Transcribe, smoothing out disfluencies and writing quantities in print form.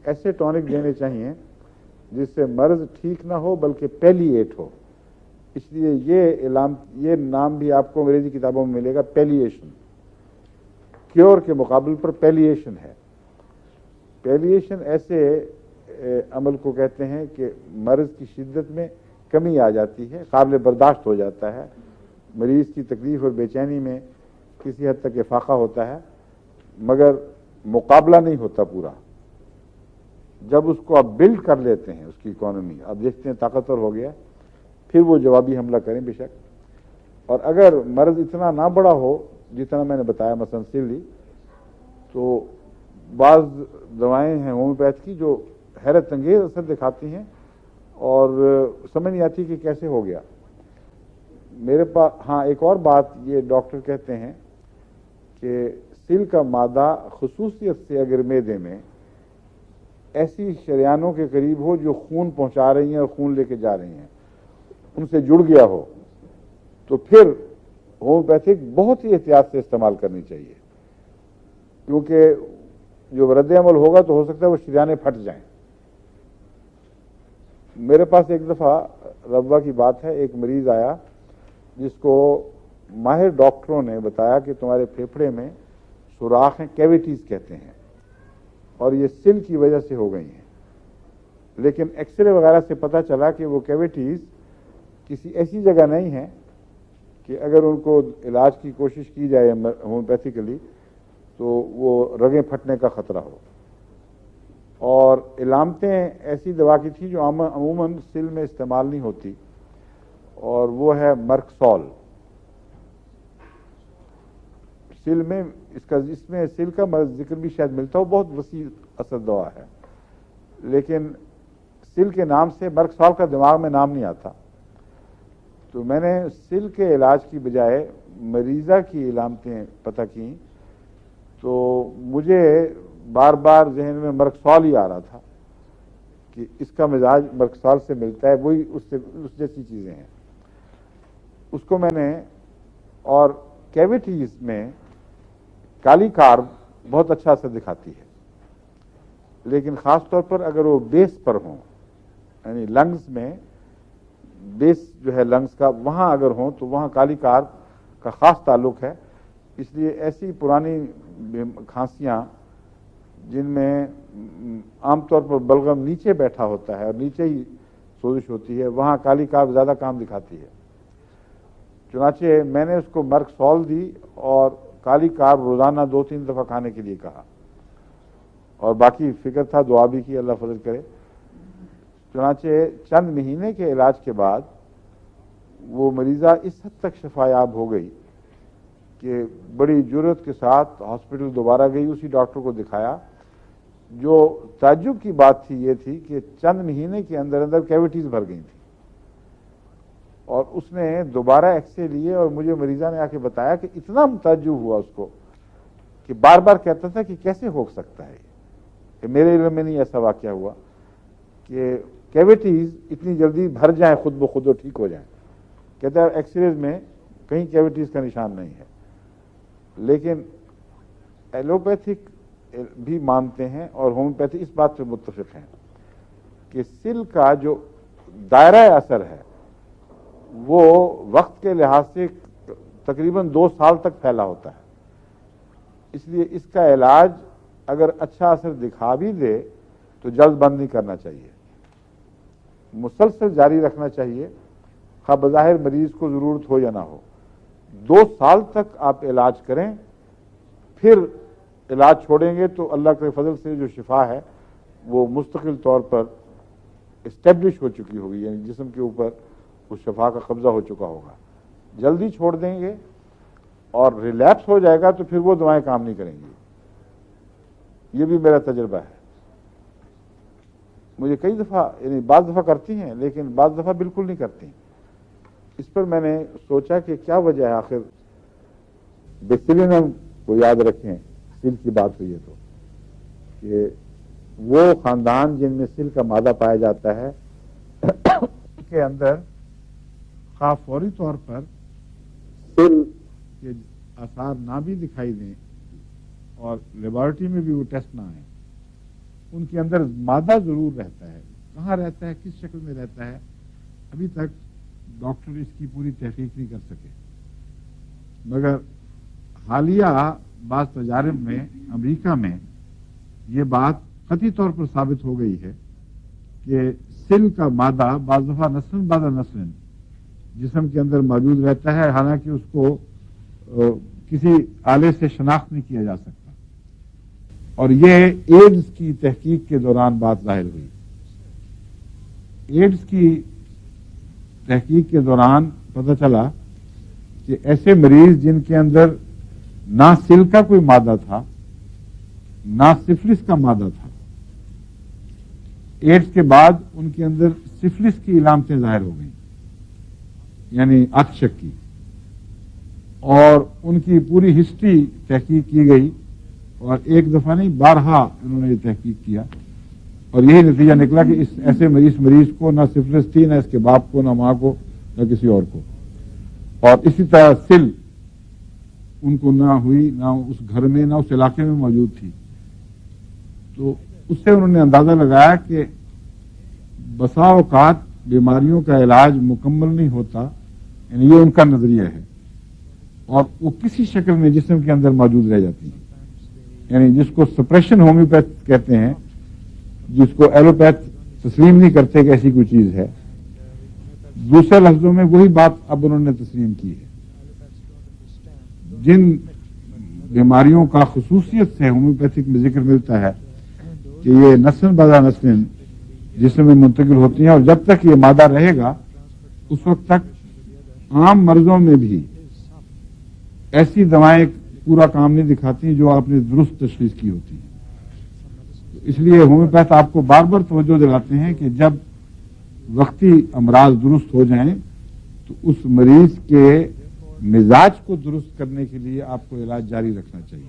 ایسے ٹونک دینے چاہیے جس سے مرض ٹھیک نہ ہو بلکہ پیلیٹ ہو. اس لیے یہ نام بھی آپ کو انگریزی کتابوں میں ملے گا، پیلیشن. کیور کے مقابل پر پیلیشن ہے. پیلیشن ایسے عمل کو کہتے ہیں کہ مرض کی شدت میں کمی آ جاتی ہے، قابل برداشت ہو جاتا ہے، مریض کی تکلیف اور بے چینی میں کسی حد تک افاقہ ہوتا ہے، مگر مقابلہ نہیں ہوتا پورا. جب اس کو آپ بلڈ کر لیتے ہیں، اس کی اکانومی آپ دیکھتے ہیں طاقتور ہو گیا، پھر وہ جوابی حملہ کریں بے شک. اور اگر مرض اتنا نہ بڑا ہو جتنا میں نے بتایا مثلا سیلی، تو بعض دوائیں ہیں ہومیوپیتھ کی جو حیرت انگیز اثر دکھاتی ہیں اور سمجھ نہیں آتی کہ کیسے ہو گیا. میرے پاس ہاں ایک اور بات یہ ڈاکٹر کہتے ہیں کہ سل کا مادہ خصوصیت سے اگر معدے میں ایسی شریانوں کے قریب ہو جو خون پہنچا رہی ہیں اور خون لے کے جا رہی ہیں، ان سے جڑ گیا ہو، تو پھر ہومیوپیتھک بہت ہی احتیاط سے استعمال کرنی چاہیے، کیونکہ جو رد عمل ہوگا تو ہو سکتا ہے وہ شریانے پھٹ جائیں. میرے پاس ایک دفعہ ربوہ کی بات ہے، ایک مریض آیا جس کو ماہر ڈاکٹروں نے بتایا کہ تمہارے پھیپھڑے میں سوراخ ہیں، کیویٹیز کہتے ہیں، اور یہ سل کی وجہ سے ہو گئی ہیں. لیکن ایکس رے وغیرہ سے پتہ چلا کہ وہ کیویٹیز کسی ایسی جگہ نہیں ہیں کہ اگر ان کو علاج کی کوشش کی جائے ہومیوپیتھیکلی تو وہ رگیں پھٹنے کا خطرہ ہو. اور علامتیں ایسی دوا کی تھی جو عموماً سل میں استعمال نہیں ہوتی، اور وہ ہے مرکسول. سل میں اس میں سل کا ذکر بھی شاید ملتا ہو، بہت وسیع اثر دوا ہے، لیکن سل کے نام سے مرکسول کا دماغ میں نام نہیں آتا. تو میں نے سل کے علاج کی بجائے مریضہ کی علامتیں پتہ کیں تو مجھے بار بار ذہن میں مرکسول ہی آ رہا تھا کہ اس کا مزاج مرکسول سے ملتا ہے، وہی اس جیسی چیزیں ہیں. اس کو میں نے، اور کیویٹیز میں کالی کارب بہت اچھا اثر دکھاتی ہے، لیکن خاص طور پر اگر وہ بیس پر ہوں، یعنی لنگز میں بیس جو ہے لنگز کا وہاں اگر ہوں تو وہاں کالی کارب کا خاص تعلق ہے. اس لیے ایسی پرانی کھانسیاں جن میں عام طور پر بلغم نیچے بیٹھا ہوتا ہے اور نیچے ہی سوزش ہوتی ہے، وہاں کالی کارب زیادہ کام دکھاتی ہے. چنانچہ میں نے اس کو مرکسول دی اور کالی کارب روزانہ 2-3 دفعہ کھانے کے لیے کہا، اور باقی فکر تھا دعا بھی کی اللہ فضل کرے. چنانچہ چند مہینے کے علاج کے بعد وہ مریضہ اس حد تک شفا یاب ہو گئی کہ بڑی جرأت کے ساتھ ہاسپٹل دوبارہ گئی، اسی ڈاکٹر کو دکھایا. جو تعجب کی بات تھی یہ تھی کہ چند مہینے کے اندر اندر کیویٹیز بھر گئی تھیں، اور اس نے دوبارہ ایکس رے لیے اور مجھے مریضہ نے آ کے بتایا کہ اتنا تعجب ہوا اس کو کہ بار بار کہتا تھا کہ کیسے ہو سکتا ہے کہ میرے علم میں نہیں ایسا واقعہ ہوا کہ کیویٹیز اتنی جلدی بھر جائیں خود بخود اور ٹھیک ہو جائیں. کہتا ہے ایکس ریز میں کہیں کیویٹیز کا نشان نہیں ہے. لیکن ایلوپیتھک بھی مانتے ہیں اور ہومیوپیتھی اس بات پہ متفق ہیں کہ سل کا جو دائرہ اثر ہے وہ وقت کے لحاظ سے تقریباً 2 سال تک پھیلا ہوتا ہے. اس لیے اس کا علاج اگر اچھا اثر دکھا بھی دے تو جلد بند نہیں کرنا چاہیے، مسلسل جاری رکھنا چاہیے، خواہ بظاہر مریض کو ضرورت ہو یا نہ ہو. 2 سال تک آپ علاج کریں، پھر علاج چھوڑیں گے تو اللہ کے فضل سے جو شفا ہے وہ مستقل طور پر اسٹیبلش ہو چکی ہوگی، یعنی جسم کے اوپر اس شفا کا قبضہ ہو چکا ہوگا. جلدی چھوڑ دیں گے اور ریلیپس ہو جائے گا تو پھر وہ دوائیں کام نہیں کریں گی. یہ بھی میرا تجربہ ہے. مجھے کئی دفعہ، یعنی بعض دفعہ کرتی ہیں لیکن بعض دفعہ بالکل نہیں کرتی. اس پر میں نے سوچا کہ کیا وجہ ہے، آخر بیسیلینم کو یاد رکھیں، سل کی بات ہوئی ہے تو، کہ وہ خاندان جن میں سل کا مادہ پایا جاتا ہے کے اندر خواہ فوری طور پر سل کے آثار نہ بھی دکھائی دیں اور لیبارٹری میں بھی وہ ٹیسٹ نہ آئیں ان کے اندر مادہ ضرور رہتا ہے. کہاں رہتا ہے, کس شکل میں رہتا ہے, ابھی تک ڈاکٹر اس کی پوری تحقیق نہیں کر سکے. مگر حالیہ بعض تجارب میں امریکہ میں یہ بات قطعی طور پر ثابت ہو گئی ہے کہ سل کا مادہ بعض دفعہ نسل بعد نسل جسم کے اندر موجود رہتا ہے, حالانکہ اس کو کسی آلے سے شناخت نہیں کیا جا سکتا. اور یہ ایڈز کی تحقیق کے دوران بات ظاہر ہوئی. ایڈز کی تحقیق کے دوران پتہ چلا کہ ایسے مریض جن کے اندر نہ سل کا کوئی مادہ تھا نہ سفلس کا مادہ تھا, ایڈز کے بعد ان کے اندر سفلس کی علامتیں ظاہر ہو گئیں, یعنی عطشک کی, اور ان کی پوری ہسٹری تحقیق کی گئی, اور ایک دفعہ نہیں بارہا انہوں نے یہ تحقیق کیا, اور یہی نتیجہ نکلا کہ اس ایسے مریض کو نہ سفلس تھی, نہ اس کے باپ کو, نہ ماں کو, نہ کسی اور کو, اور اسی طرح سل ان کو نہ ہوئی, نہ اس گھر میں نہ اس علاقے میں موجود تھی. تو اس سے انہوں نے اندازہ لگایا کہ بسا اوقات بیماریوں کا علاج مکمل نہیں ہوتا, یعنی یہ ان کا نظریہ ہے, اور وہ کسی شکل میں جسم کے اندر موجود رہ جاتی ہیں, یعنی جس کو سپریشن ہومیوپیتھ کہتے ہیں, جس کو ایلوپیتھ تسلیم نہیں کرتے کہ ایسی کوئی چیز ہے. دوسرے لفظوں میں وہی بات اب انہوں نے تسلیم کی ہے. جن بیماریوں کا خصوصیت سے ہومیوپیتھک میں ذکر ملتا ہے کہ یہ نسل بذا نسل جسم میں منتقل ہوتی ہیں, اور جب تک یہ مادہ رہے گا اس وقت تک عام مرضوں میں بھی ایسی دوائیں پورا کام نہیں دکھاتی جو آپ نے درست تشخیص کی ہوتی ہے. اس لیے ہومیوپیتھ آپ کو بار بار توجہ دلاتے ہیں کہ جب وقتی امراض درست ہو جائیں تو اس مریض کے مزاج کو درست کرنے کے لیے آپ کو علاج جاری رکھنا چاہیے.